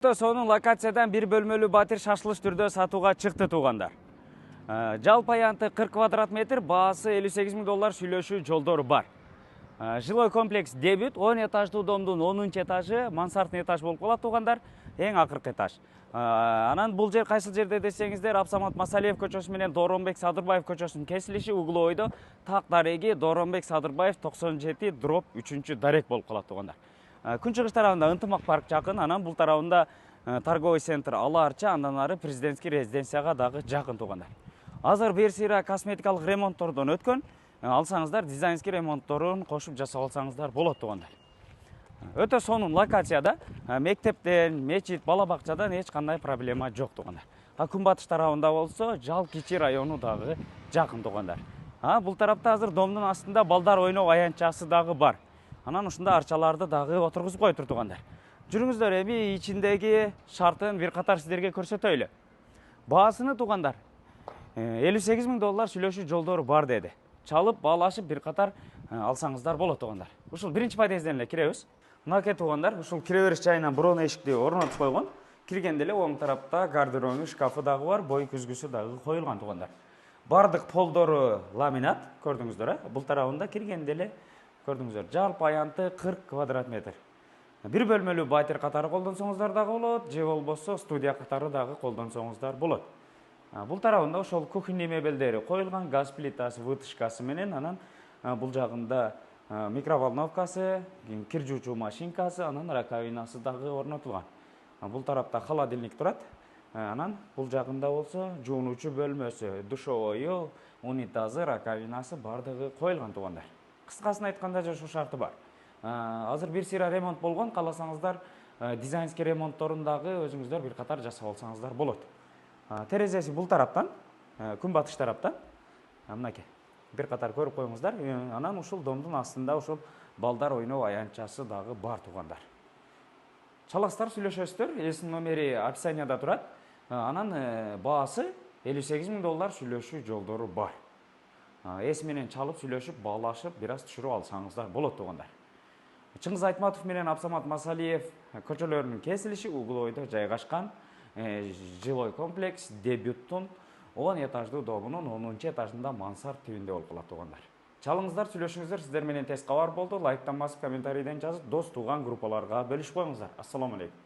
Сонун локациядан бир бөлмөлүү батир шашылыш түрдө сатууга чыкты туугандар. Жалпы аянты 40 квадрат метр, баасы $58.000 сүйлөшүү жолдору бар. Жилой комплекс дебют, 10 этаждуу домдун 10 этажы мансардный этаж болуп калат туугандар, эң акыркы этаж. Анан бул жер кайсыл жерде десеңиздер, Абсамат Масалиев көчөсү менен Дооронбек Садырбаев көчөсүнүн кесилиши углу ойдо так дареги Дооронбек Садырбаев 97/3 дарек болуп калат туугандар. Күнчыгыш тарабында Ынтымак парк жакын, анан бул тарабында торговый центр Ала Арча, андан ары президентский резиденцияга дагы жакын туугандар. Азыр бир сыйра косметикалык ремонттордон өткөн, алсаңыздар дизайнский ремонтторун кошуп жасап алсаңыздар болот туугандар. Өтө сонун локацияда, мектептен, мечит, бала бакчадан эч кандай проблема жок туугандар. Күнбатыш тарабында болсо Жал Кичи району дагы жакын туугандар. Бул тарапта азыр домдун астында балдар ойноо аянтчасы дагы бар. Анан ушунда арчаларды дагы отургузуп коюптур туугандар. Жүрүңүздөр, эми ичиндеги шартын бир катар сиздерге көрсөтөйлү. Баасыны туугандар $58.000 сүйлөшүү жолдору бар деди. Чалып, баалашып бир катар алсаңыздар болот туугандар. Ушул биринчи подъезден эле киребиз. Мынакей туугандар, ушул кире бериш жайынан броон эшикти орнотуп койгон. Киргенде эле оң тарапта гардеробы, шкафы дагы бар, бой күзгүсү дагы коюлган туугандар. Бардык полдору ламинат, көрдүңүздөр, бул тарабында киргенде эле көрдүңүздөр. Жалпы аянты 40 квадрат метр. Бир бөлмөлүү батир катары колдонсоңуздар дагы болот, же болбосо студия катары дагы колдонсоңуздар болот. Бул тарабында ошол кухонный мебелдери коюлган, газ плитасы, вытяжкасы менен, анан бул жагында микроволновкасы, кир жуучу машинкасы, анан раковинасы дагы орнотулган. Бул тарапта холодильник турат. Анан бул жагында болсо жуунуучу бөлмөсү, душовою, унитазы, раковинасы бардыгы коюлган туугандар. Кыскасын айтканда жашоо шарты бар. Азыр бир сыйра ремонт болгон, кааласаңыздар дизайнский ремонтторун дагы өзүңүздөр бир катар жасап алсаңыздар болот. Терезеси бул тараптан, күнбатыш тараптан, мынакей бир катар көрүп коюңуздар. Анан ушул домдун астында ушул балдар ойноо аянтчасы дагы бар туугандар. Чаластар сүйлөшөсүздөр, элесинин номери описанияда турат. Анан баасы $58.000 сүйлөшүү жолдору бар. Эс менен чалып сүйлөшүп, баалашып, бир аз түшүрүп алсаңыздар болот туугандар. Чыңгыз Айтматов менен Абсамат Масалиев көчөлөрүнүн кесилиши углу ойдо жайгашкан жилой комплекс дебюттун 10 этаждуу домунун 10 этажында мансард тибинде болуп калат туугандар. Чалыңыздар, сүйлөшүңүздөр, сиздер менен тез кабар болду. Лайктан басып, комментарийден жазып, дос, тууган группаларга бөлүшүп коюңуздар. Ассаламу алейкум.